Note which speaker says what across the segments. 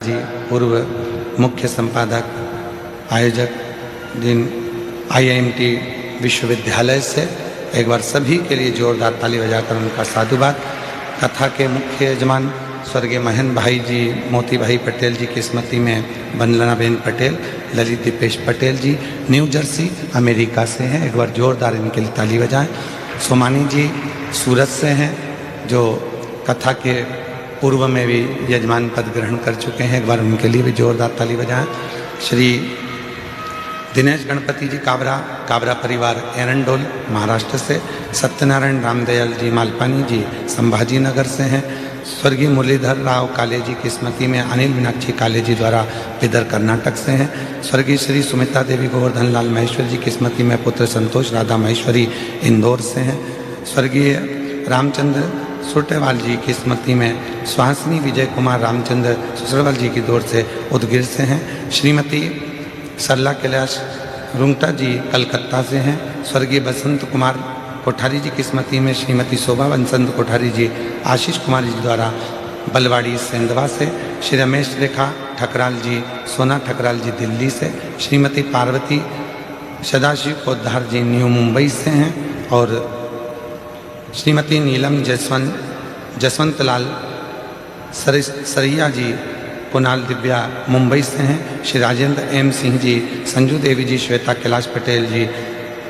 Speaker 1: जी पूर्व मुख्य संपादक आयोजक जिन IIMT विश्वविद्यालय से एक बार सभी के लिए जोरदार ताली बजाकर उनका साधुवाद। कथा के मुख्य यजमान स्वर्गीय महेंद्र भाई जी, मोती भाई पटेल जी की स्मृति में वंदनाबेन पटेल, ललित दीपेश पटेल जी न्यू जर्सी अमेरिका से हैं, एक बार जोरदार इनके लिए ताली बजाएं। सोमानी जी सूरत से हैं जो कथा के पूर्व में भी यजमान पद ग्रहण कर चुके हैं, एक बार उनके लिए भी जोरदार ताली बजाएं। श्री दिनेश गणपति जी काबरा परिवार एरंडोल महाराष्ट्र से, सत्यनारायण रामदयाल जी मालपानी जी संभाजी नगर से हैं। स्वर्गीय मुरलीधर राव काले जी की स्मृति में अनिल मीनाक्षी काले जी द्वारा विदर कर्नाटक से हैं। स्वर्गीय श्री सुमित्रा देवी गोवर्धन लाल महेश्वरी जी की स्मृति में पुत्र संतोष राधा महेश्वरी इंदौर से हैं। स्वर्गीय रामचंद्र सुरटेवाल जी की स्मृति में सुहासिनी विजय कुमार रामचंद्र सुसरवाल जी की दौर से उदगिर से हैं। श्रीमती सरला कैलाश रुंगटा जी कलकत्ता से हैं। स्वर्गीय बसंत कुमार कोठारी जी की स्मृति में श्रीमती शोभा बसंत कोठारी जी आशीष कुमार जी द्वारा बलवाड़ी सेंधवा से। श्री रमेश रेखा ठकराल जी सोना ठकराल जी दिल्ली से। श्रीमती पार्वती सदाशिव पोद्दार जी न्यू मुंबई से हैं। और श्रीमती नीलम जसवंत लाल सरिया जी कुणाल दिव्या मुंबई से हैं। श्री राजेंद्र M सिंह जी, संजू देवी जी, श्वेता कैलाश पटेल जी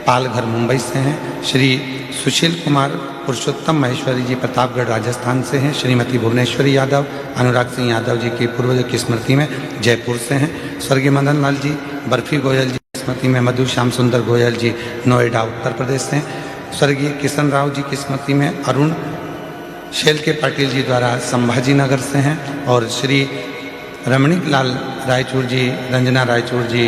Speaker 1: पालघर मुंबई से हैं। श्री सुशील कुमार पुरुषोत्तम महेश्वरी जी प्रतापगढ़ राजस्थान से हैं। श्रीमती भुवनेश्वरी यादव अनुराग सिंह यादव जी की पूर्वज की स्मृति में जयपुर से हैं। स्वर्गीय मदन लाल जी बर्फी गोयल जी की स्मृति में मधु श्याम सुंदर गोयल जी नोएडा उत्तर प्रदेश से हैं। स्वर्गीय किशन राव जी की स्मृति में अरुण शेल के पाटिल जी द्वारा संभाजी नगर से हैं। और श्री रमणीक लाल रायचूर जी, रंजना रायचूर जी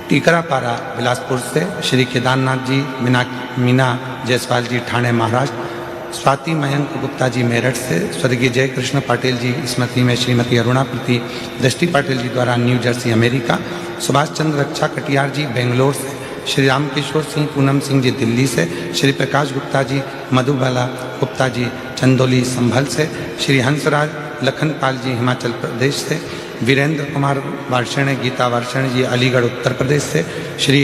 Speaker 1: टीकरापारा बिलासपुर से। श्री केदारनाथ जी मीना जायसवाल जी ठाणे महाराष्ट्र। स्वाति मयंक गुप्ता जी मेरठ से। स्वर्गीय जय कृष्ण पाटिल जी स्मृति में श्रीमती अरुणा प्रीति दृष्टि पाटिल जी द्वारा new Jersey America. Subhash Chandra रक्षा कटियार जी बेंगलोर से। श्री रामकिशोर सिंह पूनम सिंह जी दिल्ली से। श्री प्रकाश गुप्ता जी मधुबाला गुप्ता जी चंदौली संभल से। श्री हंसराज लखनपाल जी हिमाचल प्रदेश से। वीरेंद्र कुमार वार्षण गीता वार्षण जी अलीगढ़ उत्तर प्रदेश से। श्री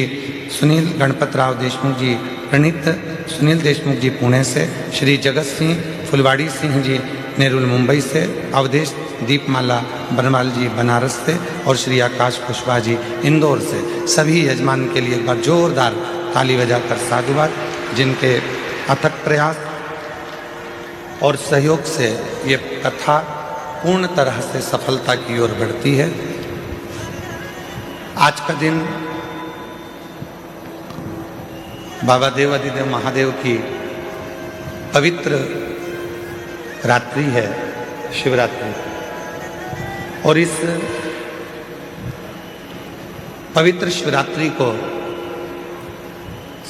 Speaker 1: सुनील गणपत राव देशमुख जी प्रणीत सुनील देशमुख जी पुणे से। श्री जगत सिंह फुलवाड़ी सिंह जी नेरुल मुंबई से। अवधेश दीपमाला बनवाल जी बनारस से। और श्री आकाश कुशवाहा जी इंदौर से। सभी यजमान के लिए एक बार जोरदार ताली बजाकर साधुवाद, जिनके अथक प्रयास और सहयोग से ये कथा पूर्ण तरह से सफलता की ओर बढ़ती है। आज का दिन बाबा देव आदिदेव महादेव की पवित्र रात्रि है, शिवरात्रि। और इस पवित्र शिवरात्रि को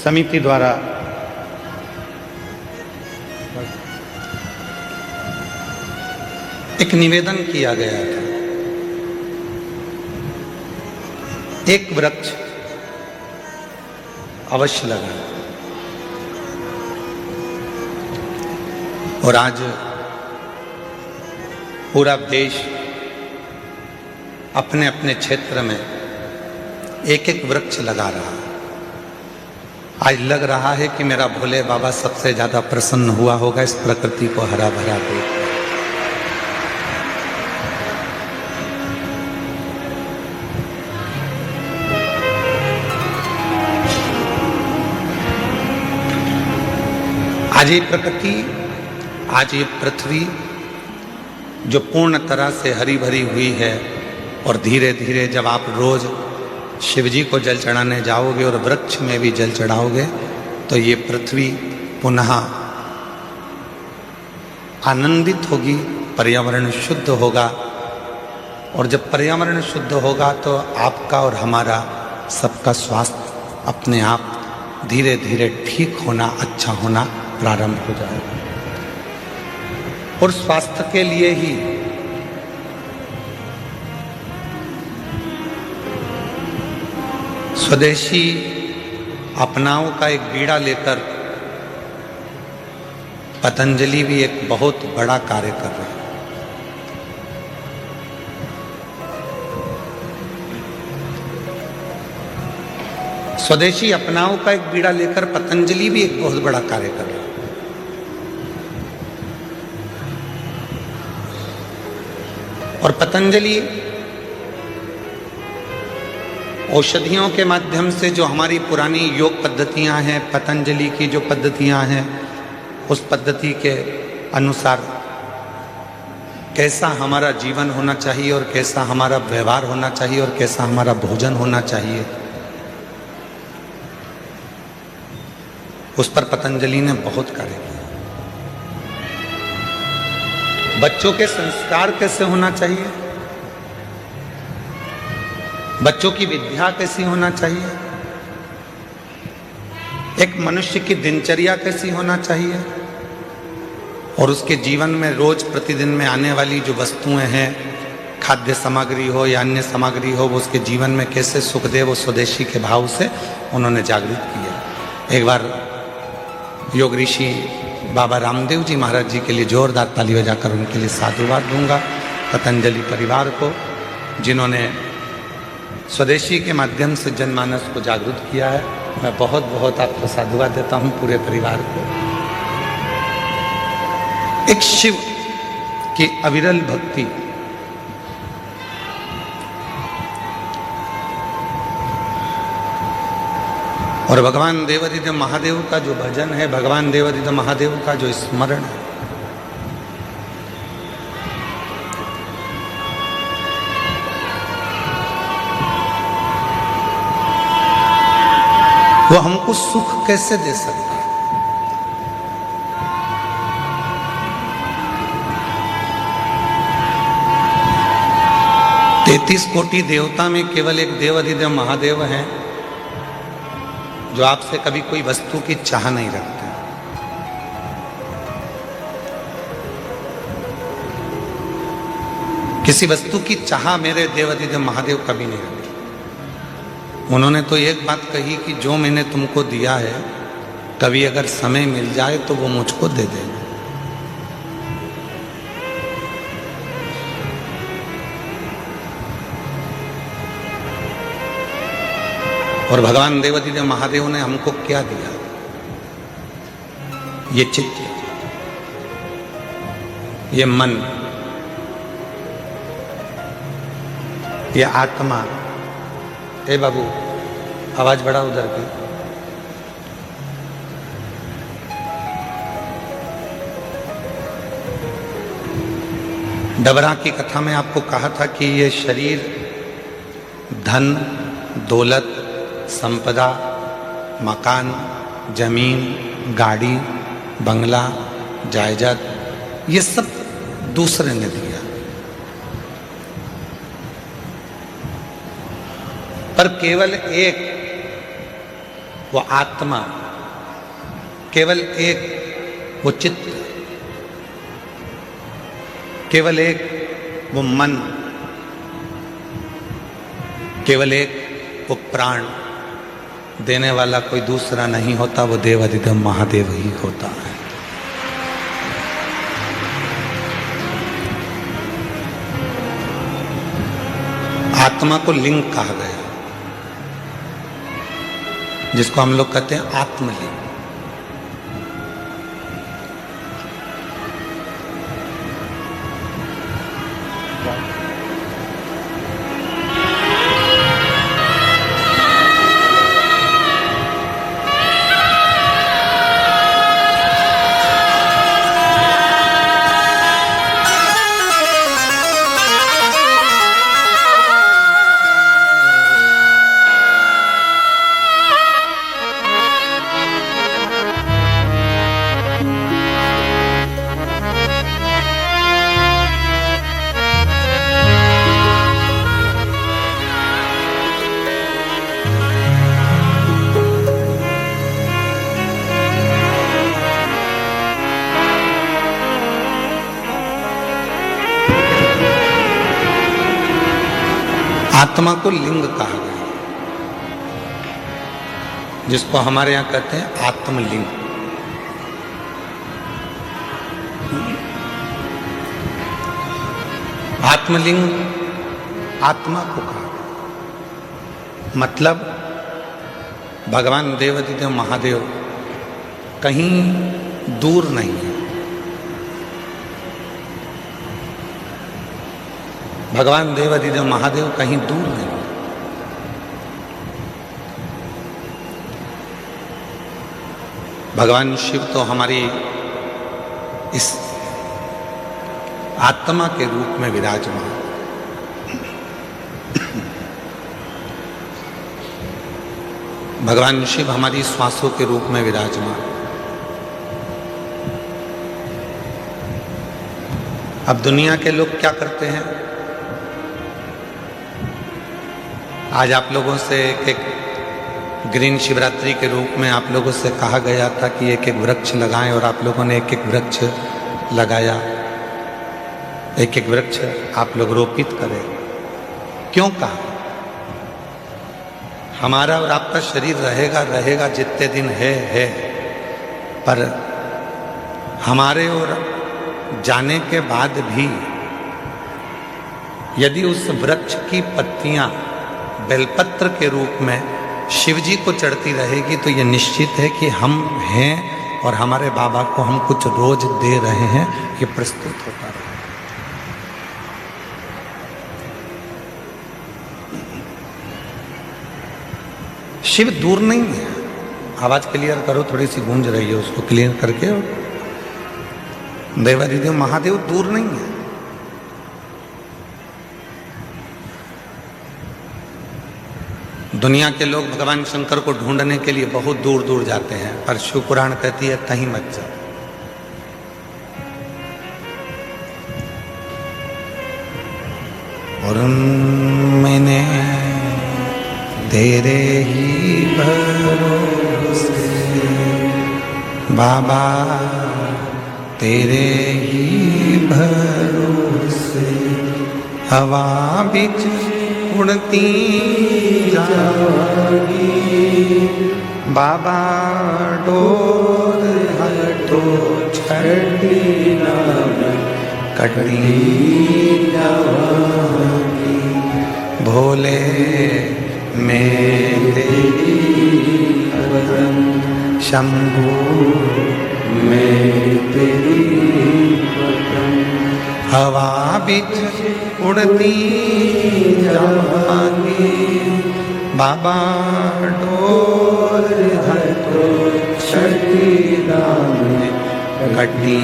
Speaker 1: समिति द्वारा एक निवेदन किया गया था। एक वृक्ष अवश्य लगाएं। और आज पूरा देश अपने अपने क्षेत्र में एक एक वृक्ष लगा रहा है। आज लग रहा है कि मेरा भोले बाबा सबसे ज्यादा प्रसन्न हुआ होगा इस प्रकृति को हरा भरा देख। आज ये प्रकृति, आज ये पृथ्वी जो पूर्ण तरह से हरी भरी हुई है, और धीरे धीरे जब आप रोज शिव जी को जल चढ़ाने जाओगे और वृक्ष में भी जल चढ़ाओगे तो ये पृथ्वी पुनः आनंदित होगी, पर्यावरण शुद्ध होगा। और जब पर्यावरण शुद्ध होगा तो आपका और हमारा सबका स्वास्थ्य अपने आप धीरे धीरे ठीक होना, अच्छा होना प्रारंभ हो जाएगा। और स्वास्थ्य के लिए ही स्वदेशी अपनाओं का एक बीड़ा लेकर पतंजलि भी एक बहुत बड़ा कार्य कर रहे हैं। स्वदेशी अपनाओ का एक बीड़ा लेकर पतंजलि भी एक बहुत बड़ा कार्य कर रहा है। और पतंजलि औषधियों के माध्यम से जो हमारी पुरानी योग पद्धतियां हैं, पतंजलि की जो पद्धतियां हैं, उस पद्धति के अनुसार कैसा हमारा जीवन होना चाहिए और कैसा हमारा व्यवहार होना चाहिए और कैसा हमारा भोजन होना चाहिए, उस पर पतंजलि ने बहुत कार्य किया। बच्चों के संस्कार कैसे होना चाहिए, बच्चों की विद्या कैसी होना चाहिए, एक मनुष्य की दिनचर्या कैसी होना चाहिए, और उसके जीवन में रोज प्रतिदिन में आने वाली जो वस्तुएं हैं, खाद्य सामग्री हो या अन्य सामग्री हो, वो उसके जीवन में कैसे सुख दे, वो स्वदेशी के भाव से उन्होंने जागृत किया। एक बार योग ऋषि बाबा रामदेव जी महाराज जी के लिए जोरदार ताली बजाकर उनके लिए साधुवाद दूंगा, पतंजलि परिवार को, जिन्होंने स्वदेशी के माध्यम से जनमानस को जागृत किया है। मैं बहुत बहुत आपको साधुवाद देता हूं, पूरे परिवार को। एक शिव की अविरल भक्ति, और भगवान देवादिदेव महादेव का जो भजन है, भगवान देवादिदेव महादेव का जो स्मरण है, वो हमको सुख कैसे दे सकता है। तैतीस कोटि देवता में केवल एक देवादिदेव महादेव हैं जो आपसे कभी कोई वस्तु की चाह नहीं रखते। किसी वस्तु की चाह मेरे देवादिदेव महादेव कभी नहीं रखते। उन्होंने तो एक बात कही कि जो मैंने तुमको दिया है, कभी अगर समय मिल जाए तो वो मुझको दे देना। और भगवान देवादिदेव महादेव ने हमको क्या दिया? ये चित्त, ये मन, ये आत्मा। ए बाबू, आवाज बढ़ा उधर की। डबरा की कथा में आपको कहा था कि ये शरीर धन, दौलत, संपदा, मकान, जमीन, गाड़ी, बंगला, जायदाद, ये सब दूसरे ने दिया, पर केवल एक वो आत्मा, केवल एक वो चित्त, केवल एक वो मन, केवल एक वो प्राण देने वाला कोई दूसरा नहीं होता, वो देवादिदेव महादेव ही होता है। आत्मा को लिंग कहा गया, जिसको हम लोग कहते हैं आत्मलिंग। आत्मा को लिंग कहा गया, जिसको हमारे यहां कहते हैं आत्मलिंग। आत्मलिंग आत्मा को कहा गया, मतलब भगवान देवाधिदेव महादेव कहीं दूर नहीं है। भगवान देवाधिदेव महादेव कहीं दूर नहीं है। भगवान शिव तो हमारी इस आत्मा के रूप में विराजमान। भगवान शिव हमारी श्वासों के रूप में विराजमान। अब दुनिया के लोग क्या करते हैं? आज आप लोगों से एक ग्रीन शिवरात्रि के रूप में आप लोगों से कहा गया था कि एक एक वृक्ष लगाएं, और आप लोगों ने एक एक वृक्ष लगाया। एक एक वृक्ष आप लोग रोपित करें। क्यों कहा? हमारा और आपका शरीर रहेगा जितने दिन है, पर हमारे और जाने के बाद भी यदि उस वृक्ष की पत्तियां बेलपत्र के रूप में शिव जी को चढ़ती रहेगी तो यह निश्चित है कि हम हैं और हमारे बाबा को हम कुछ रोज दे रहे हैं, ये प्रस्तुत होता रहे। शिव दूर नहीं है। आवाज क्लियर करो, थोड़ी सी गूंज रही है, उसको क्लियर करके। देवाधिदेव महादेव दूर नहीं है। दुनिया के लोग भगवान शंकर को ढूंढने के लिए बहुत दूर दूर जाते हैं, पर शिव पुराण कहती है कहीं मत जाओ। और मैंने तेरे ही भरोसे बाबा, तेरे ही भरोसे हवा बिच उड़ती जागी। बाबा डोर हटो छड़ी ना कटी जागी। भोले मैं तेरी पदम, शंभू मैं तेरी पदम। हवा बिच उड़ती जागी। बाबा डोर हटो छड़ी में कटी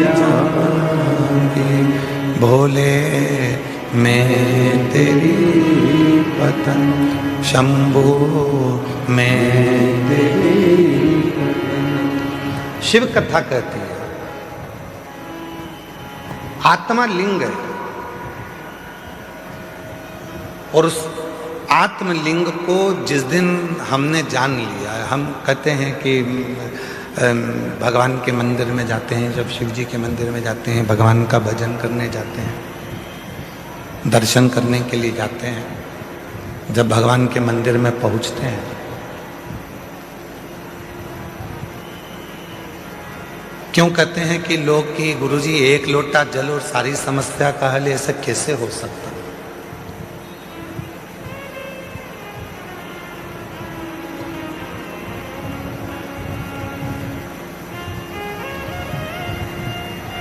Speaker 1: जागी। भोले मैं तेरी पतंग, शंभू मैं तेरी पतंग। शिव कथा कहती है आत्मा लिंग है, और उस आत्मलिंग को जिस दिन हमने जान लिया, हम कहते हैं कि भगवान के मंदिर में जाते हैं, जब शिव जी के मंदिर में जाते हैं, भगवान का भजन करने जाते हैं, दर्शन करने के लिए जाते हैं, जब भगवान के मंदिर में पहुंचते हैं क्यों कहते हैं कि लोग कि गुरुजी एक लोटा जल और सारी समस्या का हल, ऐसा कैसे हो सकता?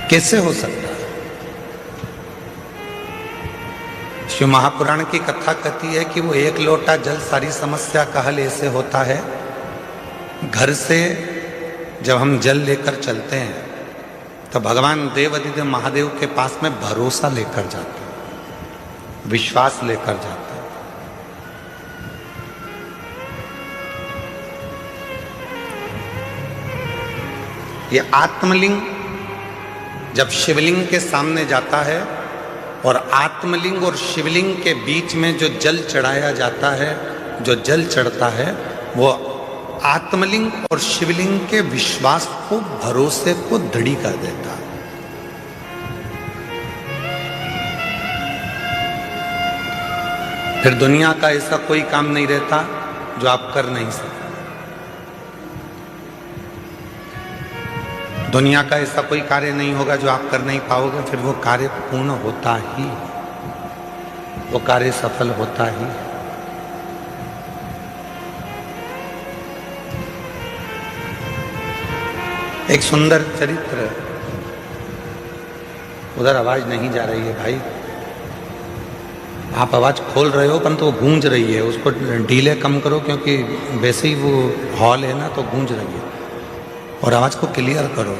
Speaker 1: कैसे हो सकता? शिव महापुराण की कथा कहती है कि वो एक लोटा जल सारी समस्या का हल ऐसे होता है। घर से जब हम जल लेकर चलते हैं तो भगवान देवाधिदेव महादेव के पास में भरोसा लेकर जाते हैं, विश्वास लेकर जाते हैं। ये आत्मलिंग जब शिवलिंग के सामने जाता है और आत्मलिंग और शिवलिंग के बीच में जो जल चढ़ाया जाता है, जो जल चढ़ता है, वो आत्मलिंग और शिवलिंग के विश्वास को, भरोसे को दृढ़ कर देता है। फिर दुनिया का ऐसा कोई काम नहीं रहता जो आप कर नहीं सकते। दुनिया का ऐसा कोई कार्य नहीं होगा जो आप कर नहीं पाओगे। फिर वो कार्य पूर्ण होता ही, वो कार्य सफल होता ही। एक सुंदर चरित्र, उधर आवाज नहीं जा रही है भाई, आप आवाज खोल रहे हो परंतु वो गूंज रही है, उसको ढीले कम करो क्योंकि वैसे ही वो हॉल है ना तो गूंज रही है, और आवाज को क्लियर करो।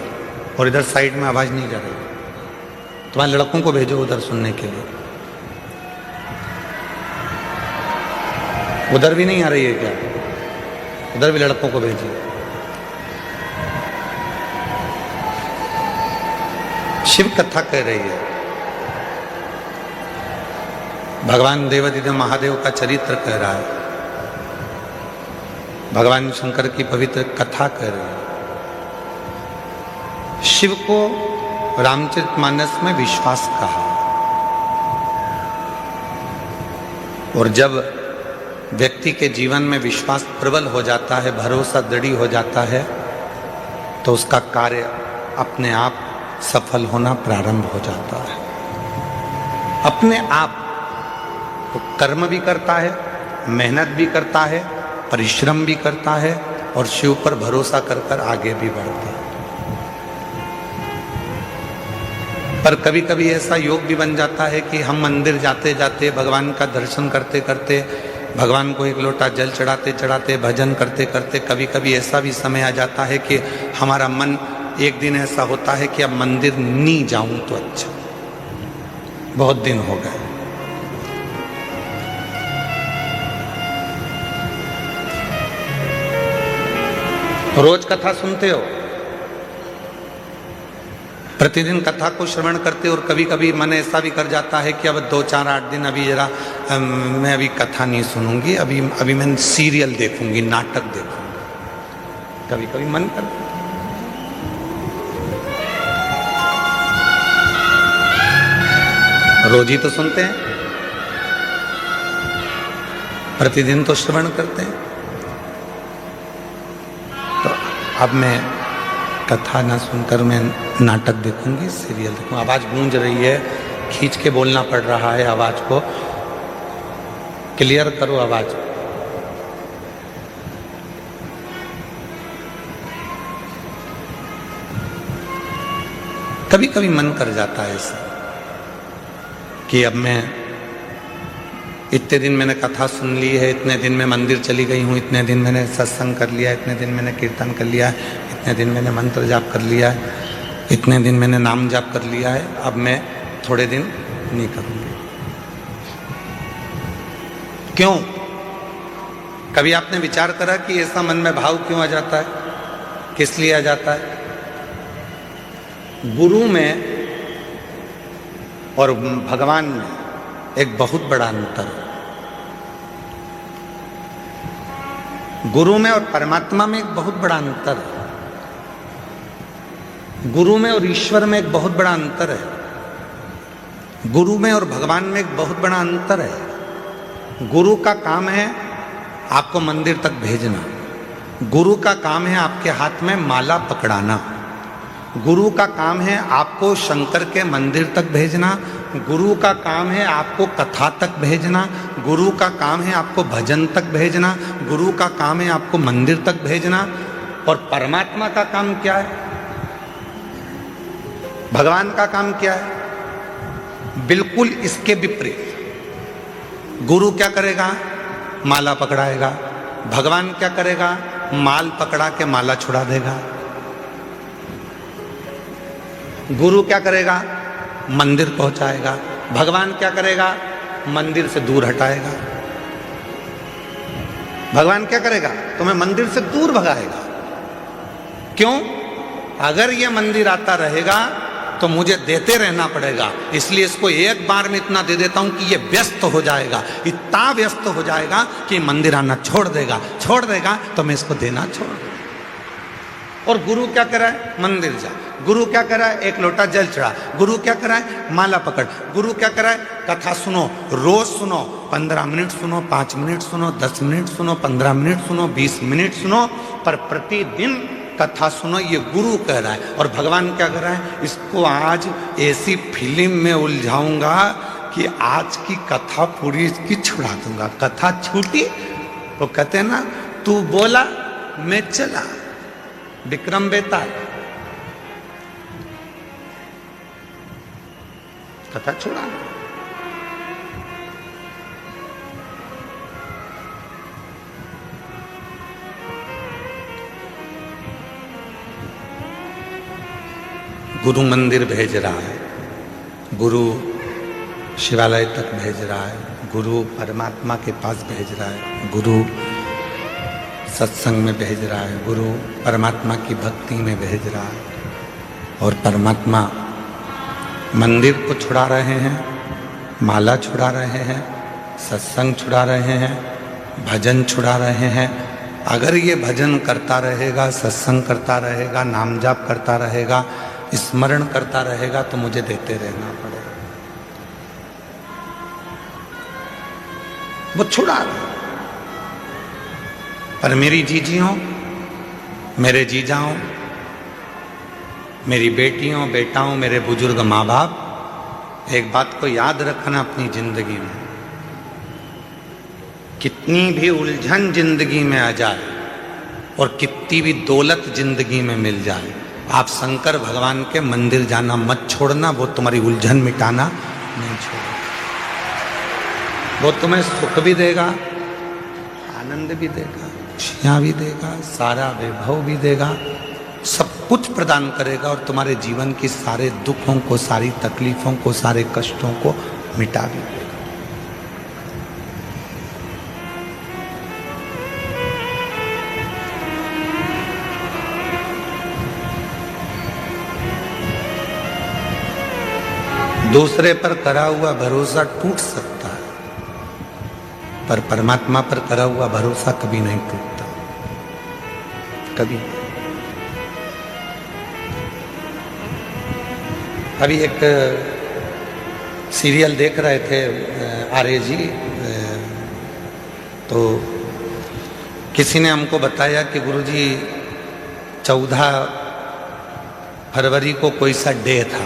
Speaker 1: और इधर साइड में आवाज नहीं जा रही, तुम्हारे लड़कों को भेजो उधर सुनने के लिए। उधर भी नहीं आ रही है क्या? उधर भी लड़कों को भेजिए। शिव कथा कह रही है, भगवान देवादिदेव महादेव का चरित्र कह रहा है, भगवान शंकर की पवित्र कथा कह रही है। शिव को रामचरितमानस में विश्वास कहा, और जब व्यक्ति के जीवन में विश्वास प्रबल हो जाता है, भरोसा दृढ़ हो जाता है, तो उसका कार्य अपने आप सफल होना प्रारंभ हो जाता है। अपने आप तो कर्म भी करता है, मेहनत भी करता है, परिश्रम भी करता है, और शिव पर भरोसा कर कर आगे भी बढ़ता है। पर कभी कभी ऐसा योग भी बन जाता है कि हम मंदिर जाते जाते, भगवान का दर्शन करते करते, भगवान को एक लोटा जल चढ़ाते चढ़ाते, भजन करते करते, कभी कभी ऐसा भी समय आ जाता है कि हमारा मन, एक दिन ऐसा होता है कि अब मंदिर नहीं जाऊं तो अच्छा, बहुत दिन हो गए। रोज कथा सुनते हो, प्रतिदिन कथा को श्रवण करते, और कभी कभी मन ऐसा भी कर जाता है कि अब 2 4 8 दिन अभी जरा मैं अभी कथा नहीं सुनूंगी, अभी मैं सीरियल देखूंगी, नाटक देखूंगी, कभी कभी मन करता। रोज ही तो सुनते हैं, प्रतिदिन तो श्रवण करते हैं, तो अब मैं कथा ना सुनकर मैं नाटक देखूंगी, सीरियल देखूंगी। आवाज गूंज रही है, खींच के बोलना पड़ रहा है, आवाज को क्लियर करो आवाज। कभी कभी मन कर जाता है ऐसा कि अब मैं, इतने दिन मैंने कथा सुन ली है, इतने दिन मैं मंदिर चली गई हूँ, इतने दिन मैंने सत्संग कर लिया, इतने दिन मैंने कीर्तन कर लिया, इतने दिन मैंने मंत्र जाप कर लिया है, इतने दिन मैंने नाम जाप कर लिया है, अब मैं थोड़े दिन नहीं करूँगी। क्यों? कभी आपने विचार करा कि ऐसा मन में भाव क्यों आ जाता है, किस लिए आ जाता है? गुरु में और भगवान में एक बहुत बड़ा अंतर है। गुरु में और परमात्मा में एक बहुत बड़ा अंतर है। गुरु में और ईश्वर में एक बहुत बड़ा अंतर है। गुरु में और भगवान में एक बहुत बड़ा अंतर है। गुरु का काम है आपको मंदिर तक भेजना, गुरु का काम है आपके हाथ में माला पकड़ाना, गुरु का काम है आपको शंकर के मंदिर तक भेजना, गुरु का काम है आपको कथा तक भेजना, गुरु का काम है आपको भजन तक भेजना, गुरु का काम है आपको मंदिर तक भेजना। और परमात्मा का काम क्या है? भगवान का काम क्या है? बिल्कुल इसके विपरीत। गुरु क्या करेगा? माला पकड़ाएगा। भगवान क्या करेगा? माल पकड़ा के माला छुड़ा देगा। गुरु क्या करेगा? मंदिर पहुंचाएगा। भगवान क्या करेगा? मंदिर से दूर हटाएगा। भगवान क्या करेगा? तुम्हें मंदिर से दूर भगाएगा। क्यों? अगर ये मंदिर आता रहेगा तो मुझे देते रहना पड़ेगा, इसलिए इसको एक बार में इतना दे देता हूं कि ये व्यस्त हो जाएगा, इतना व्यस्त हो जाएगा कि मंदिर आना छोड़ देगा तो मैं इसको देना छोड़ दूंगा। और गुरु क्या करा है? मंदिर जा। गुरु क्या करा है? एक लोटा जल चढ़ा। गुरु क्या करा है? माला पकड़। गुरु क्या करा है? कथा सुनो, रोज सुनो, 15 मिनट सुनो, 5 मिनट सुनो, 10 मिनट सुनो, 15 मिनट सुनो, 20 मिनट सुनो, पर प्रतिदिन कथा सुनो, ये गुरु कह रहा है। और भगवान क्या कर रहा है? इसको आज ऐसी फिल्म में उलझाऊंगा कि आज की कथा पूरी इसकी छुड़ा दूंगा। कथा छूटी तो कहते हैं ना, तू बोला मैं चला, विक्रम बेताल। कथा छुड़ाना। गुरु मंदिर भेज रहा है, गुरु शिवालय तक भेज रहा है, गुरु परमात्मा के पास भेज रहा है, गुरु सत्संग में भेज रहा है, गुरु परमात्मा की भक्ति में भेज रहा है। और परमात्मा मंदिर को छुड़ा रहे हैं, माला छुड़ा रहे हैं, सत्संग छुड़ा रहे हैं, भजन छुड़ा रहे हैं। अगर ये भजन करता रहेगा, सत्संग करता रहेगा, नाम जाप करता रहेगा, स्मरण करता रहेगा, तो मुझे देते रहना पड़ेगा। वो छुड़ा रहे। पर मेरी जीजियों, मेरे जीजाओं, मेरी बेटियों, बेटाओं, मेरे बुजुर्ग माँ बाप, एक बात को याद रखना अपनी जिंदगी में, कितनी भी उलझन जिंदगी में आ जाए और कितनी भी दौलत जिंदगी में मिल जाए, आप शंकर भगवान के मंदिर जाना मत छोड़ना। वो तुम्हारी उलझन मिटाना नहीं छोड़ेगा। वो तुम्हें सुख भी देगा, आनंद भी देगा, खुशियाँ भी देगा, सारा वैभव भी देगा, सब कुछ प्रदान करेगा और तुम्हारे जीवन की सारे दुखों को, सारी तकलीफों को, सारे कष्टों को मिटा भी देगा। दूसरे पर करा हुआ भरोसा टूट सकता है, पर परमात्मा पर करा हुआ भरोसा कभी नहीं टूटता, कभी। अभी एक सीरियल देख रहे थे आर्य जी, तो किसी ने हमको बताया कि गुरुजी 14 फरवरी को कोई सा डे था,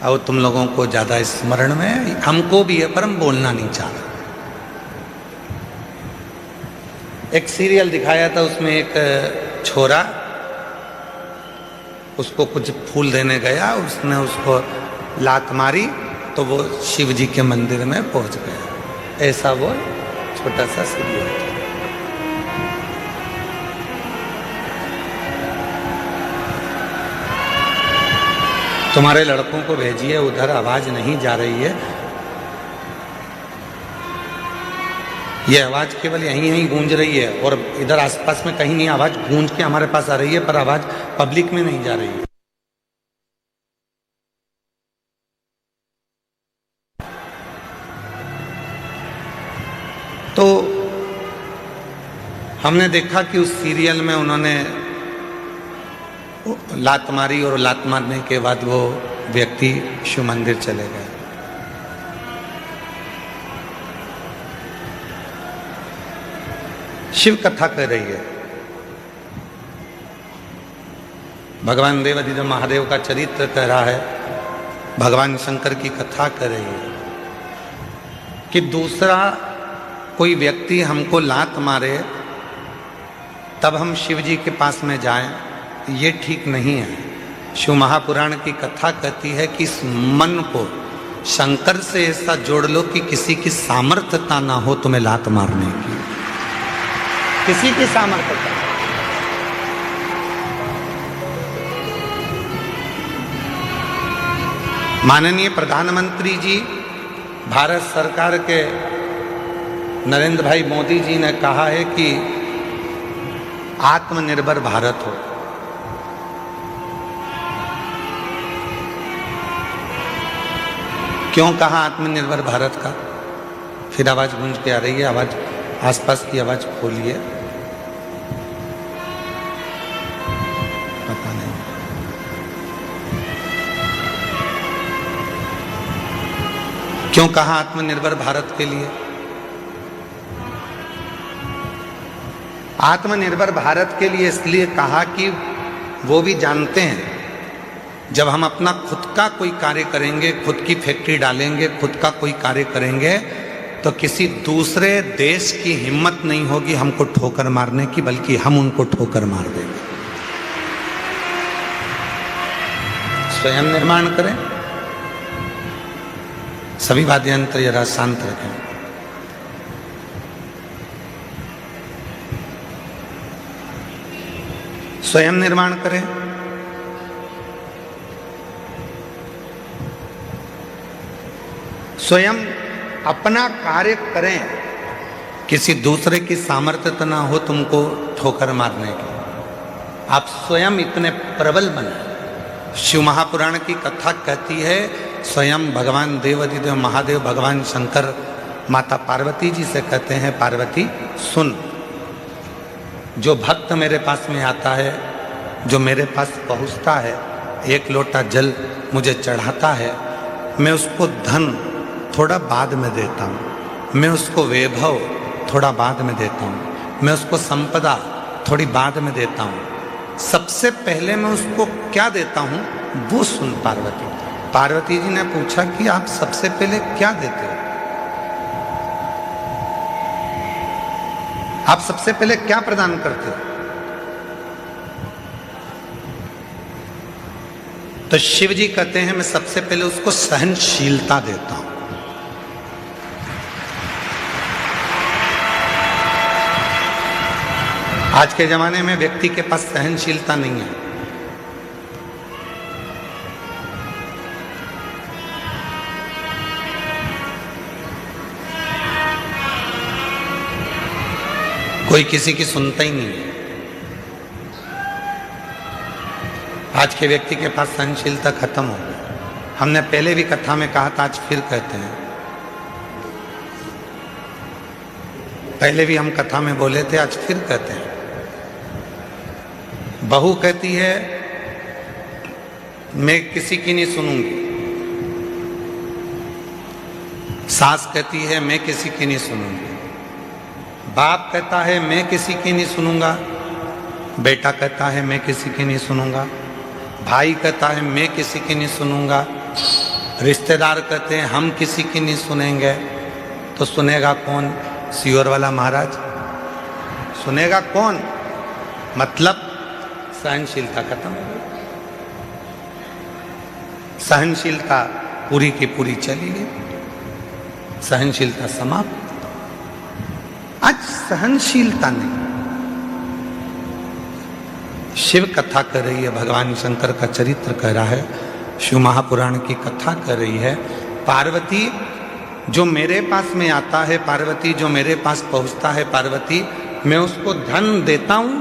Speaker 1: और तुम लोगों को ज़्यादा स्मरण में, हमको भी है पर हम बोलना नहीं चाह रहे। एक सीरियल दिखाया था, उसमें एक छोरा उसको कुछ फूल देने गया, उसने उसको लात मारी तो वो शिव जी के मंदिर में पहुंच गया। ऐसा वो छोटा सा सीरियल था। तुम्हारे लड़कों को भेजिए, उधर आवाज नहीं जा रही है। ये आवाज केवल यहीं यहीं गूंज रही है और इधर आसपास में कहीं नहीं आवाज गूंज के हमारे पास आ रही है, पर आवाज पब्लिक में नहीं जा रही है। तो हमने देखा कि उस सीरियल में उन्होंने लात मारी और लात मारने के बाद वो व्यक्ति शिव मंदिर चले गए। शिव कथा कर रही है, भगवान देवाधिदेव महादेव का चरित्र कह रहा है, भगवान शंकर की कथा कर रही है कि दूसरा कोई व्यक्ति हमको लात मारे तब हम शिव जी के पास में जाएं, ये ठीक नहीं है। शिव महापुराण की कथा कहती है कि इस मन को शंकर से ऐसा जोड़ लो कि किसी की सामर्थ्यता ना हो तुम्हें लात मारने की, किसी की सामर्थ्यता। माननीय प्रधानमंत्री जी, भारत सरकार के नरेंद्र भाई मोदी जी ने कहा है कि आत्मनिर्भर भारत हो। क्यों कहा आत्मनिर्भर भारत का? फिर आवाज गूंज के आ रही है, आवाज आसपास की आवाज खोलिए। पता नहीं क्यों कहा आत्मनिर्भर भारत के लिए। आत्मनिर्भर भारत के लिए इसलिए कहा कि वो भी जानते हैं जब हम अपना खुद का कोई कार्य करेंगे, खुद की फैक्ट्री डालेंगे, खुद का कोई कार्य करेंगे, तो किसी दूसरे देश की हिम्मत नहीं होगी हमको ठोकर मारने की, बल्कि हम उनको ठोकर मार देंगे। स्वयं निर्माण करें, सभी वाद्य यंत्र जरा शांत रखें। स्वयं निर्माण करें। स्वयं अपना कार्य करें। किसी दूसरे की सामर्थ्य तो ना हो तुमको ठोकर मारने की। आप स्वयं इतने प्रबल बने। शिव महापुराण की कथा कहती है, स्वयं भगवान देवाधिदेव महादेव भगवान शंकर माता पार्वती जी से कहते हैं, पार्वती सुन, जो भक्त मेरे पास में आता है, जो मेरे पास पहुंचता है, एक लोटा जल मुझे चढ़ाता है, मैं उसको धन थोड़ा बाद में देता हूँ, मैं उसको वैभव थोड़ा बाद में देता हूँ, मैं उसको संपदा थोड़ी बाद में देता हूँ। सबसे पहले मैं उसको क्या देता हूँ वो सुन पार्वती। पार्वती जी ने पूछा कि आप सबसे पहले क्या देते हो? आप सबसे पहले क्या प्रदान करते हो? तो शिव जी कहते हैं, मैं सबसे पहले उसको सहनशीलता देता हूं। आज के जमाने में व्यक्ति के पास सहनशीलता नहीं है। कोई किसी की सुनता ही नहीं है। आज के व्यक्ति के पास सहनशीलता खत्म हो गई। हमने पहले भी कथा में कहा था, आज फिर कहते हैं। पहले भी हम कथा में बोले थे, आज फिर कहते हैं। बहू कहती है मैं किसी की नहीं सुनूंगी, सास कहती है मैं किसी की नहीं सुनूंगी, बाप कहता है मैं किसी की नहीं सुनूंगा, बेटा कहता है मैं किसी की नहीं सुनूंगा, भाई कहता है मैं किसी की नहीं सुनूंगा, रिश्तेदार कहते हैं हम किसी की नहीं सुनेंगे। तो सुनेगा कौन? सियोर वाला महाराज सुनेगा कौन? मतलब सहनशीलता खत्म हो गई। सहनशीलता पूरी की पूरी चली गई, सहनशीलता समाप्त। आज सहनशीलता नहीं। शिव कथा कर रही है, भगवान शंकर का चरित्र कह रहा है, शिव महापुराण की कथा कर रही है। पार्वती जो मेरे पास में आता है, पार्वती जो मेरे पास पहुंचता है, पार्वती मैं उसको धन देता हूं,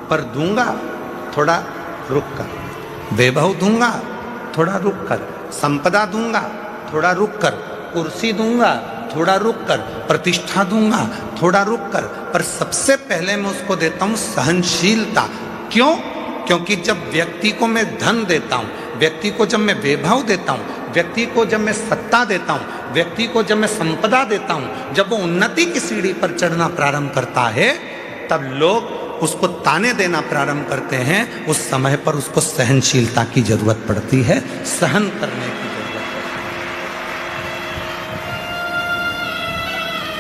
Speaker 1: पर दूंगा थोड़ा रुक कर। वैभव दूंगा थोड़ा रुक कर, संपदा दूंगा थोड़ा रुक कर, कुर्सी दूंगा थोड़ा रुक कर, प्रतिष्ठा दूंगा थोड़ा रुक कर, पर सबसे पहले मैं उसको देता हूं सहनशीलता। क्यों? क्योंकि जब व्यक्ति को मैं धन देता हूं, व्यक्ति को जब मैं वैभव देता हूं, व्यक्ति को जब मैं सत्ता देता हूं, व्यक्ति को जब मैं संपदा देता हूं, जब वो उन्नति की सीढ़ी पर चढ़ना प्रारंभ करता है, तब लोग उसको ताने देना प्रारंभ करते हैं। उस समय पर उसको सहनशीलता की जरूरत पड़ती है, सहन करने की जरूरत पड़ती है।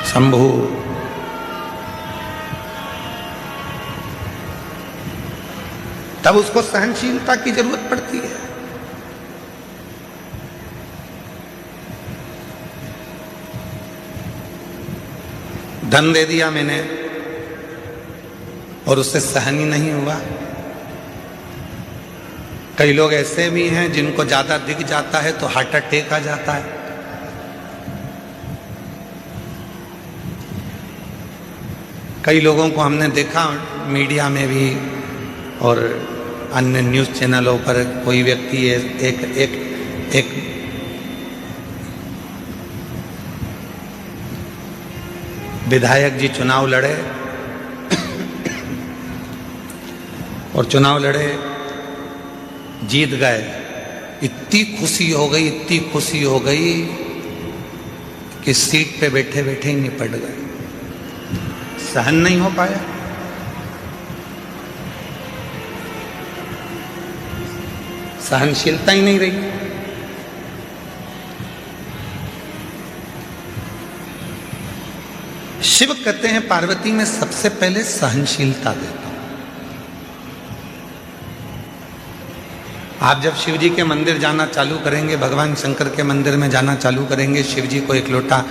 Speaker 1: शंभु तब उसको सहनशीलता की जरूरत पड़ती है। धन दे दिया मैंने और उससे सहन ही नहीं हुआ। कई लोग ऐसे भी हैं जिनको ज्यादा दिख जाता है तो हार्ट अटैक आ जाता है। कई लोगों को हमने देखा मीडिया में भी और अन्य न्यूज़ चैनलों पर, कोई व्यक्ति एक विधायक जी चुनाव लड़े और चुनाव लड़े, जीत गए। इतनी खुशी हो गई, इतनी खुशी हो गई कि सीट पे बैठे बैठे ही निपट गए, सहन नहीं हो पाया। सहनशीलता ही नहीं रही। शिव कहते हैं पार्वती में सबसे पहले सहनशीलता देता हूं। आप जब शिव जी के मंदिर जाना चालू करेंगे, भगवान शंकर के मंदिर में जाना चालू करेंगे, शिव जी को एक लोटा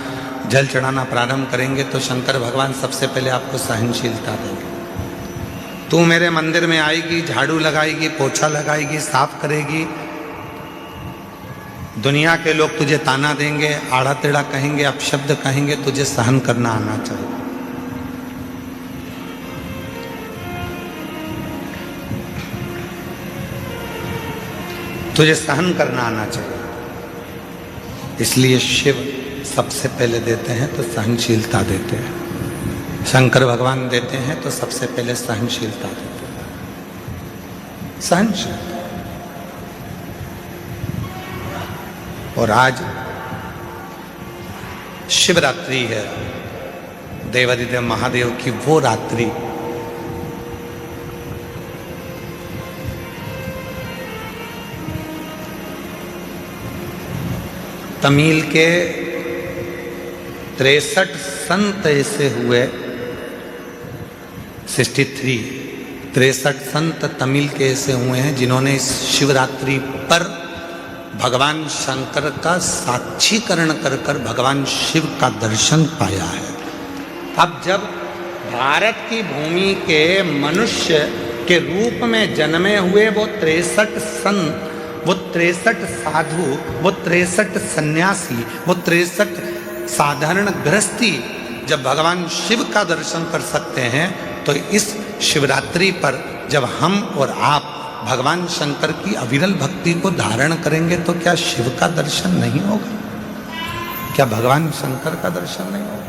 Speaker 1: जल चढ़ाना प्रारंभ करेंगे, तो शंकर भगवान सबसे पहले आपको सहनशीलता देंगे। तू मेरे मंदिर में आएगी, झाड़ू लगाएगी, पोछा लगाएगी, साफ करेगी, दुनिया के लोग तुझे ताना देंगे, आड़ा टेढ़ा कहेंगे, अपशब्द कहेंगे, तुझे सहन करना आना चाहिए। तुझे सहन करना आना चाहिए। इसलिए शिव सबसे पहले देते हैं तो सहनशीलता देते हैं, शंकर भगवान देते हैं तो सबसे पहले सहनशीलता देते हैं। सहनशीलता। और आज शिवरात्रि है, देवादिदेव महादेव की वो रात्रि तमिल के 63 संत ऐसे हुए, 63 संत तमिल के ऐसे हुए हैं जिन्होंने इस शिवरात्रि पर भगवान शंकर का साक्षीकरण कर कर भगवान शिव का दर्शन पाया है। अब जब भारत की भूमि के मनुष्य के रूप में जन्मे हुए वो 63 संत, वो 63 साधु, वो 63 सन्यासी, वो 63 साधारण गृहस्थी जब भगवान शिव का दर्शन कर सकते हैं, तो इस शिवरात्रि पर जब हम और आप भगवान शंकर की अविरल भक्ति को धारण करेंगे तो क्या शिव का दर्शन नहीं होगा? क्या भगवान शंकर का दर्शन नहीं होगा?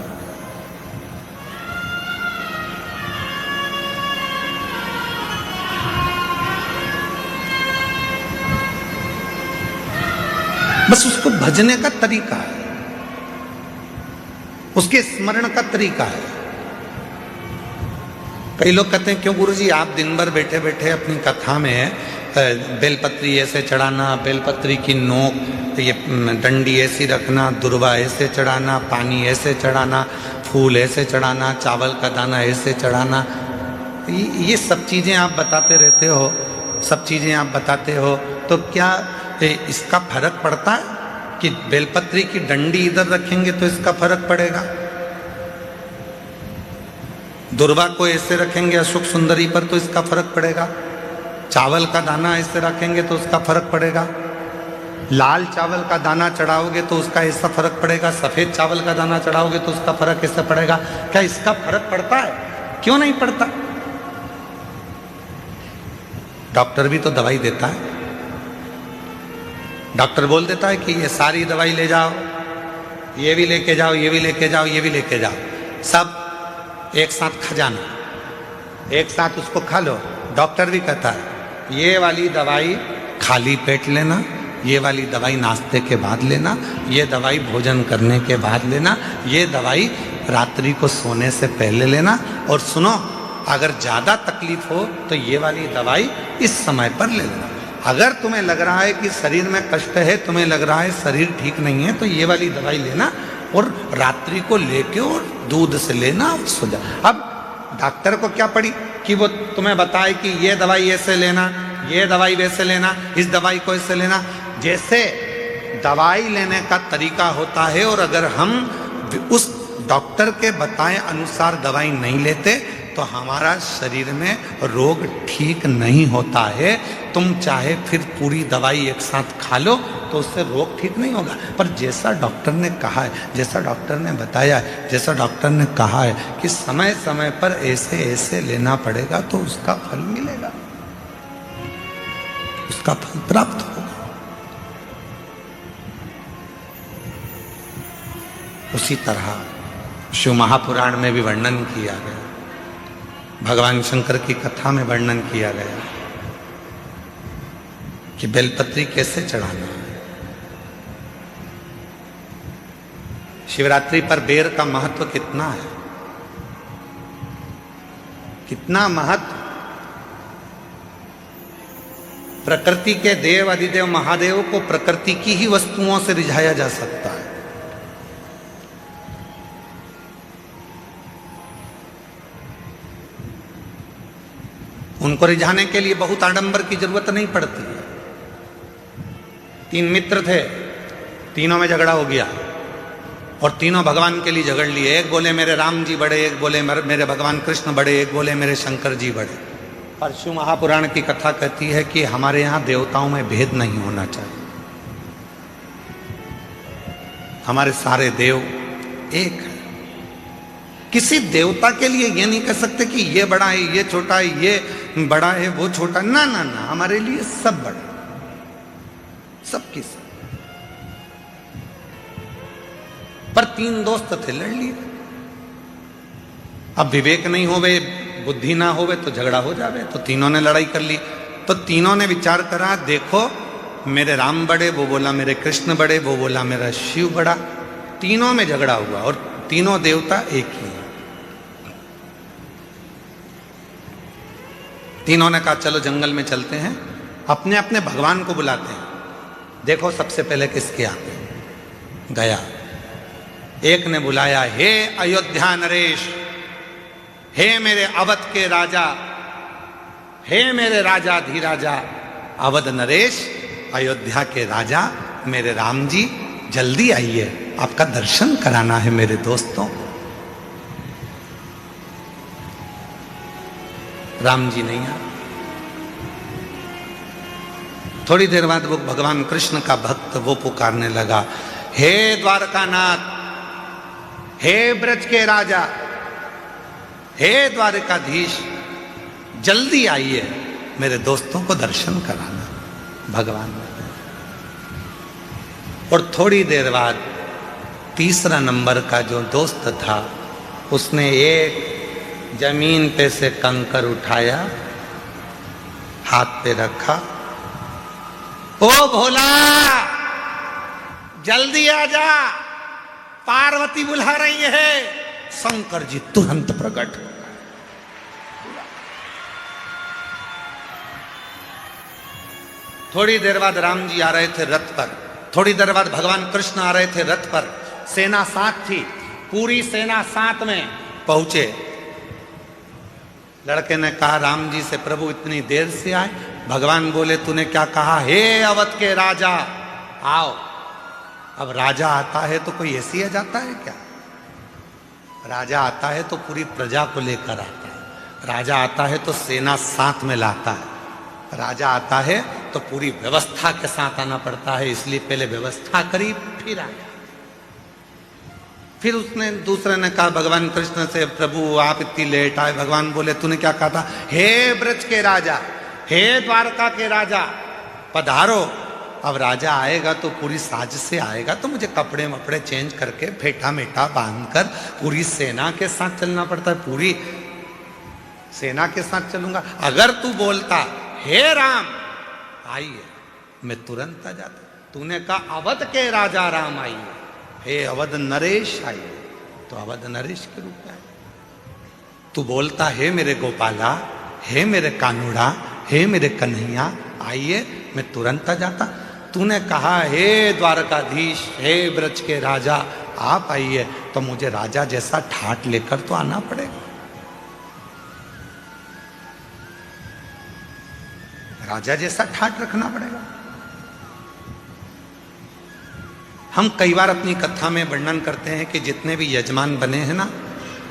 Speaker 1: बस उसको भजने का तरीका है, उसके स्मरण का तरीका है। कई लोग कहते हैं क्यों गुरुजी आप दिन भर बैठे बैठे अपनी कथा में बेलपत्री ऐसे चढ़ाना, बेलपत्री की नोक ये डंडी ऐसी रखना, दुर्वा ऐसे चढ़ाना, पानी ऐसे चढ़ाना, फूल ऐसे चढ़ाना, चावल का दाना ऐसे चढ़ाना, ये सब चीज़ें आप बताते रहते हो, सब चीज़ें आप बताते हो, तो क्या इसका फर्क पड़ता है कि बेलपत्री की डंडी इधर रखेंगे तो इसका फर्क पड़ेगा, दुर्वा को ऐसे रखेंगे अशोक सुंदरी पर तो इसका फर्क पड़ेगा, चावल का दाना ऐसे रखेंगे तो उसका फर्क पड़ेगा, लाल चावल का दाना चढ़ाओगे तो उसका ऐसा फर्क पड़ेगा, सफेद चावल का दाना चढ़ाओगे तो उसका फर्क ऐसा पड़ेगा? क्या इसका फर्क पड़ता है? क्यों नहीं पड़ता? डॉक्टर भी तो दवाई देता है, डॉक्टर बोल देता है कि ये सारी दवाई ले जाओ, ये भी लेके जाओ, ये भी लेके जाओ, ये भी लेके जाओ, सब एक साथ खा जाना, एक साथ उसको खा लो। डॉक्टर भी कहता है ये वाली दवाई खाली पेट लेना, ये वाली दवाई नाश्ते के बाद लेना, ये दवाई भोजन करने के बाद लेना, ये दवाई रात्रि को सोने से पहले लेना, और सुनो अगर ज़्यादा तकलीफ हो तो ये वाली दवाई इस समय पर ले लेना। अगर तुम्हें लग रहा है कि शरीर में कष्ट है, तुम्हें लग रहा है शरीर ठीक नहीं है, तो ये वाली दवाई लेना और रात्रि को लेके और दूध से लेना और सो जा। अब डॉक्टर को क्या पड़ी कि वो तुम्हें बताए कि ये दवाई ऐसे लेना, ये दवाई वैसे लेना, इस दवाई को ऐसे लेना। जैसे दवाई लेने का तरीका होता है, और अगर हम उस डॉक्टर के बताए अनुसार दवाई नहीं लेते तो हमारा शरीर में रोग ठीक नहीं होता है। तुम चाहे फिर पूरी दवाई एक साथ खा लो तो उससे रोग ठीक नहीं होगा। पर जैसा डॉक्टर ने कहा है, जैसा डॉक्टर ने बताया है, जैसा डॉक्टर ने कहा है कि समय समय पर ऐसे ऐसे लेना पड़ेगा तो उसका फल मिलेगा, उसका फल प्राप्त होगा। उसी तरह शिव महापुराण में भी वर्णन किया गया, भगवान शंकर की कथा में वर्णन किया गया कि बेलपत्री कैसे चढ़ाना है। शिवरात्रि पर बेर का महत्व कितना है, कितना महत्व। प्रकृति के देव अधिदेव महादेव को प्रकृति की ही वस्तुओं से रिझाया जा सकता है। उनको रिझाने के लिए बहुत आडंबर की जरूरत नहीं पड़ती है। 3 मित्र थे, तीनों में झगड़ा हो गया और तीनों भगवान के लिए झगड़ लिए। एक बोले मेरे राम जी बड़े, एक बोले मेरे भगवान कृष्ण बड़े, एक बोले मेरे शंकर जी बड़े। पर शिव महापुराण की कथा कहती है कि हमारे यहाँ देवताओं में भेद नहीं होना चाहिए, हमारे सारे देव एक है। किसी देवता के लिए ये नहीं कह सकते कि ये बड़ा है, ये छोटा है, ये बड़ा है, वो छोटा। ना ना ना, हमारे लिए सब बड़ा, सबकी सब। पर 3 दोस्त थे, लड़ लिए। अब विवेक नहीं होवे, बुद्धि ना होवे तो झगड़ा हो जावे। तो तीनों ने लड़ाई कर ली। तो तीनों ने विचार करा, देखो मेरे राम बड़े, वो बोला मेरे कृष्ण बड़े, वो बोला मेरा शिव बड़ा। तीनों में झगड़ा हुआ और तीनों देवता एक ही हैं। तीनों ने कहा चलो जंगल में चलते हैं, अपने अपने भगवान को बुलाते हैं, देखो सबसे पहले किसके आते हैं। गया, एक ने बुलाया, हे अयोध्या नरेश, हे मेरे अवध के राजा, हे मेरे राजा धीराजा, अवध नरेश, अयोध्या के राजा मेरे राम जी, जल्दी आइए, आपका दर्शन कराना है मेरे दोस्तों। राम जी नहीं आए। थोड़ी देर बाद वो भगवान कृष्ण का भक्त वो पुकारने लगा, हे द्वारकानाथ, हे ब्रज के राजा, हे द्वारकाधीश, जल्दी आइए, मेरे दोस्तों को दर्शन कराना। भगवान ने। और थोड़ी देर बाद तीसरा नंबर का जो दोस्त था, उसने एक जमीन पे से कंकर उठाया, हाथ पे रखा, ओ भोला जल्दी आ जा, पार्वती बुला रही है। शंकर जी तुरंत प्रकट। थोड़ी देर बाद राम जी आ रहे थे रथ पर, थोड़ी देर बाद भगवान कृष्ण आ रहे थे रथ पर, सेना साथ थी, पूरी सेना साथ में पहुंचे। लड़के ने कहा राम जी से, प्रभु इतनी देर से आए? भगवान बोले तूने क्या कहा? हे अवध के राजा आओ। अब राजा आता है तो कोई ऐसी आ जाता है क्या? राजा आता है तो पूरी प्रजा को लेकर आता है, राजा आता है तो सेना साथ में लाता है, राजा आता है तो पूरी व्यवस्था के साथ आना पड़ता है। इसलिए पहले व्यवस्था करी फिर आया। फिर उसने दूसरे ने कहा भगवान कृष्ण से, प्रभु आप इतनी लेट आए। भगवान बोले तूने क्या कहा था? हे ब्रज के राजा, हे द्वारका के राजा पधारो। अब राजा आएगा तो पूरी साज से आएगा, तो मुझे कपड़े वपड़े चेंज करके फेटा मेटा बांधकर पूरी सेना के साथ चलना पड़ता है, पूरी सेना के साथ चलूंगा। अगर तू बोलता हे राम आइए, मैं तुरंत आ जाता। तूने कहा अवध के राजा राम आइए, हे अवध नरेश आइए, तो अवध नरेश के रूप में आए। तू बोलता हे मेरे गोपाला, हे मेरे कानूड़ा, हे मेरे कन्हैया आइए, मैं तुरंत आ जाता। तूने कहा हे द्वारकाधीश, हे ब्रज के राजा आप आइए, तो मुझे राजा जैसा ठाट लेकर तो आना पड़ेगा। राजा जैसा ठाट रखना पड़ेगा। हम कई बार अपनी कथा में वर्णन करते हैं कि जितने भी यजमान बने हैं ना,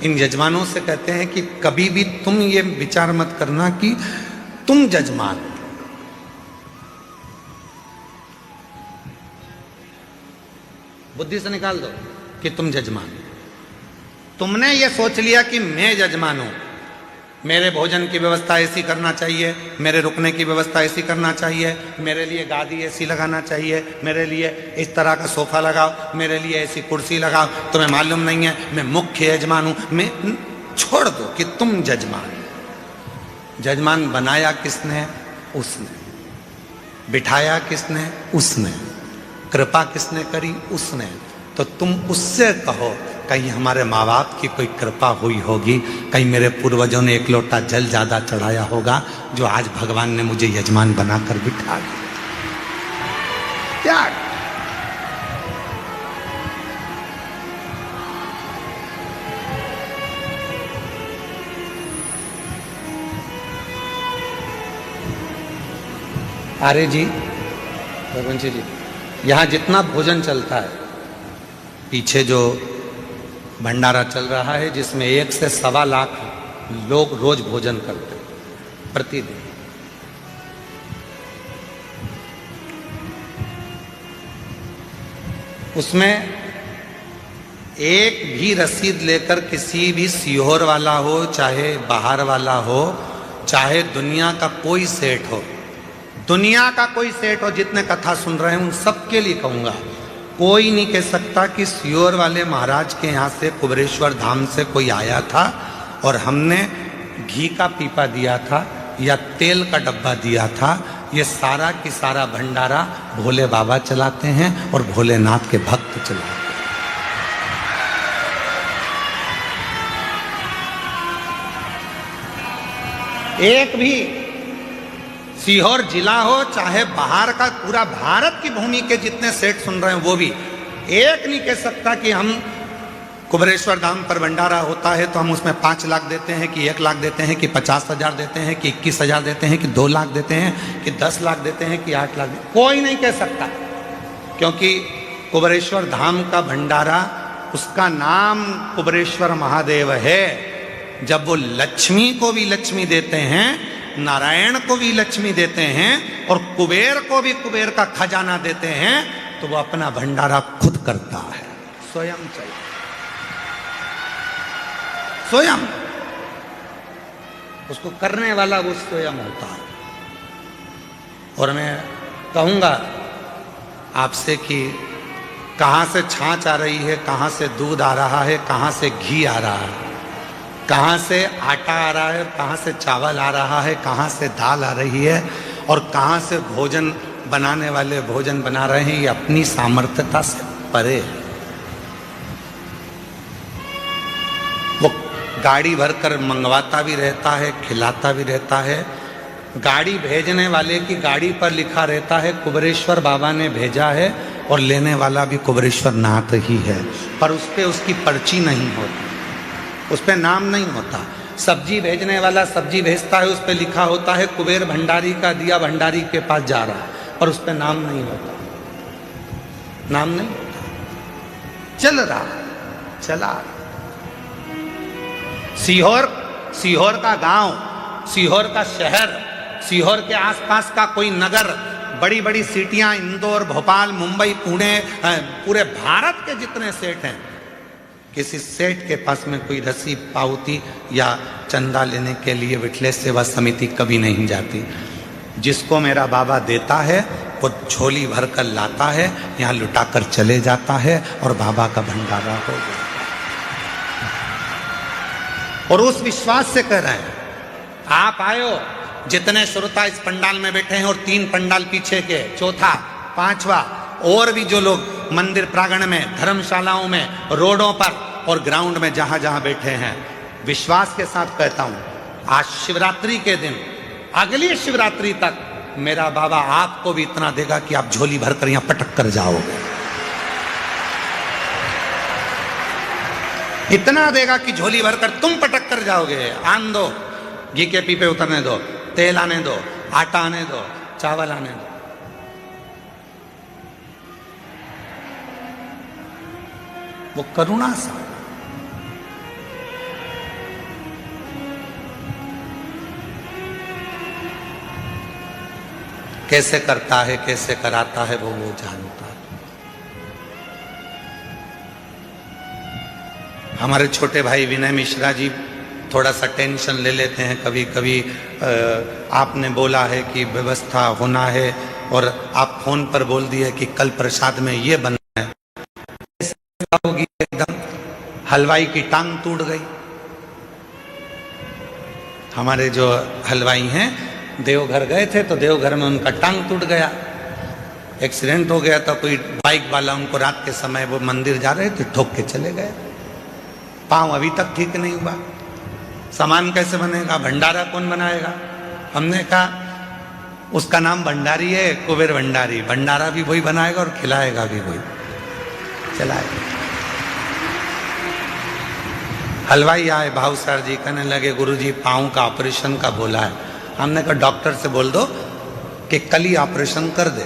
Speaker 1: इन यजमानों से कहते हैं कि कभी भी तुम ये विचार मत करना कि तुम जजमान, बुद्धि से निकाल दो कि तुम जजमान। तुमने ये सोच लिया कि मैं जजमान हूं, मेरे भोजन की व्यवस्था ऐसी करना चाहिए, मेरे रुकने की व्यवस्था ऐसी करना चाहिए, मेरे लिए गादी ऐसी लगाना चाहिए, मेरे लिए इस तरह का सोफा लगाओ, मेरे लिए ऐसी कुर्सी लगाओ। तुम्हें मालूम नहीं है मैं मुख्य यजमान हूं। मैं छोड़ दो कि तुम जजमान। जजमान बनाया किसने? उसने। बिठाया किसने? उसने। कृपा किसने करी? उसने। तो तुम उससे कहो कहीं हमारे माँ बाप की कोई कृपा हुई होगी, कहीं मेरे पूर्वजों ने एक लोटा जल ज्यादा चढ़ाया होगा, जो आज भगवान ने मुझे यजमान बनाकर बिठा दिया। त्याग। आर्य जी, रघुवंशी जी, यहाँ जितना भोजन चलता है, पीछे जो भंडारा चल रहा है जिसमें 1 से 1.25 लाख लोग रोज भोजन करते हैं प्रतिदिन। उसमें एक भी रसीद लेकर किसी भी सीहोर वाला हो, चाहे बाहर वाला हो, चाहे दुनिया का कोई सेठ हो, दुनिया का कोई सेठ हो, जितने कथा सुन रहे हैं उन सबके लिए कहूँगा, कोई नहीं कह सकता कि सीहोर वाले महाराज के यहाँ से कुबेरेश्वर धाम से कोई आया था और हमने घी का पीपा दिया था या तेल का डब्बा दिया था। ये सारा की सारा भंडारा भोले बाबा चलाते हैं और भोलेनाथ के भक्त चलाते हैं। एक भी सीहोर जिला हो, चाहे बाहर का पूरा भारत की भूमि के जितने सेठ सुन रहे हैं वो भी एक नहीं कह सकता कि हम कुबेरेश्वर धाम पर भंडारा होता है तो हम उसमें 5 लाख देते हैं कि 1 लाख देते हैं कि 50,000 देते हैं कि 21,000 देते हैं कि 2 लाख देते हैं कि 10 लाख देते हैं कि 8 लाख देते हैं। कोई नहीं कह सकता, क्योंकि कुबेरेश्वर धाम का भंडारा, उसका नाम कुबेरेश्वर महादेव है। जब वो लक्ष्मी को भी लक्ष्मी देते हैं, नारायण को भी लक्ष्मी देते हैं और कुबेर को भी कुबेर का खजाना देते हैं, तो वो अपना भंडारा खुद करता है, स्वयं चलता, स्वयं उसको करने वाला वो स्वयं होता है। और मैं कहूँगा आपसे कि कहाँ से छाछ आ रही है, कहाँ से दूध आ रहा है, कहाँ से घी आ रहा है, कहाँ से आटा आ रहा है, कहाँ से चावल आ रहा है, कहाँ से दाल आ रही है और कहाँ से भोजन बनाने वाले भोजन बना रहे हैं, ये अपनी सामर्थ्यता से परे है। वो गाड़ी भरकर मंगवाता भी रहता है, खिलाता भी रहता है। गाड़ी भेजने वाले की गाड़ी पर लिखा रहता है कुबेरेश्वर बाबा ने भेजा है और लेने वाला भी कुबेरेश्वर नाथ ही है, पर उस पर उसकी पर्ची नहीं होती, उस पर नाम नहीं होता। सब्जी भेजने वाला सब्जी भेजता है, उस पर लिखा होता है कुबेर भंडारी का दिया भंडारी के पास जा रहा है, पर उस पर नाम नहीं होता, नाम नहीं होता। चल रहा, चला। सीहोर का गांव, सीहोर का शहर, सीहोर के आसपास का कोई नगर, बड़ी बड़ी सिटियां, इंदौर, भोपाल, मुंबई, पुणे, पूरे भारत के जितने सेठ हैं, किसी सेठ के पास में कोई रसीद, पावती या चंदा लेने के लिए विठलेश सेवा समिति कभी नहीं जाती। जिसको मेरा बाबा देता है वो झोली भर कर लाता है, यहाँ लुटा कर चले जाता है और बाबा का भंडारा हो गया। और उस विश्वास से कह रहे हैं, आप आयो, जितने श्रोता इस पंडाल में बैठे हैं और 3 पंडाल पीछे के, चौथा, 5वां, और भी जो लोग मंदिर प्रांगण में, धर्मशालाओं में, रोडों पर और ग्राउंड में जहां जहां बैठे हैं, विश्वास के साथ कहता हूं, आज शिवरात्रि के दिन, अगली शिवरात्रि तक मेरा बाबा आपको भी इतना देगा कि आप झोली भरकर यहां पटक कर जाओगे। इतना देगा कि झोली भरकर तुम पटक कर जाओगे। आन दो, घी के पीपे उतरने दो, तेल आने दो, आटा आने दो, चावल आने दो। वो करुणा सा, कैसे करता है, कैसे कराता है, वो जानता है। हमारे छोटे भाई विनय मिश्रा जी थोड़ा सा टेंशन ले लेते हैं कभी कभी। आपने बोला है कि व्यवस्था होना है और आप फोन पर बोल दिए कि कल प्रसाद में ये बनना है, होगी एकदम हलवाई की टांग टूट गई। हमारे जो हलवाई हैं देवघर गए थे तो देवघर में उनका टांग टूट गया, एक्सीडेंट हो गया था। कोई बाइक वाला उनको रात के समय, वो मंदिर जा रहे थे, ठोक के चले गए। पाँव अभी तक ठीक नहीं हुआ। सामान कैसे बनेगा, भंडारा कौन बनाएगा? हमने कहा उसका नाम भंडारी है, कुबेर भंडारी। भंडारा भी वही बनाएगा और खिलाएगा भी वही, चलाएगा। हलवाई आए, भाव सर जी कहने लगे गुरुजी पाँव का ऑपरेशन का बोला है। हमने कहा डॉक्टर से बोल दो कि कल ही ऑपरेशन कर दे।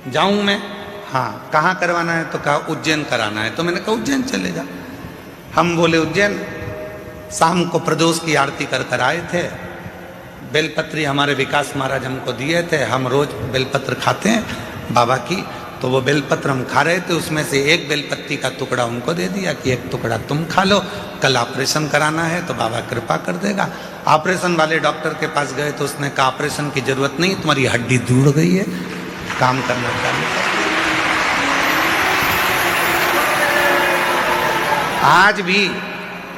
Speaker 1: जाऊं मैं? हाँ। कहाँ करवाना है? तो कहा उज्जैन कराना है। तो मैंने कहा उज्जैन चले जा। हम बोले उज्जैन। शाम को प्रदोष की आरती कर कर आए थे। बेलपत्री हमारे विकास महाराज हमको दिए थे, हम रोज बेलपत्र खाते हैं बाबा की। तो वो बेलपत्र हम खा रहे थे, उसमें से एक बेलपत्ती का टुकड़ा उनको दे दिया कि एक टुकड़ा तुम खा लो, कल ऑपरेशन कराना है तो बाबा कृपा कर देगा। ऑपरेशन वाले डॉक्टर के पास गए तो उसने कहा ऑपरेशन की जरूरत नहीं, तुम्हारी हड्डी जुड़ गई है, काम करना चालू कर। आज भी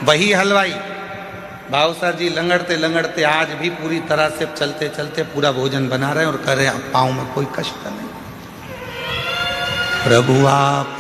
Speaker 1: वही हलवाई भाव सर जी लंगड़ते लंगड़ते आज भी पूरी तरह से चलते चलते पूरा भोजन बना रहे हैं और कह रहे हैं पाँव में कोई कष्ट नहीं। प्रभु आप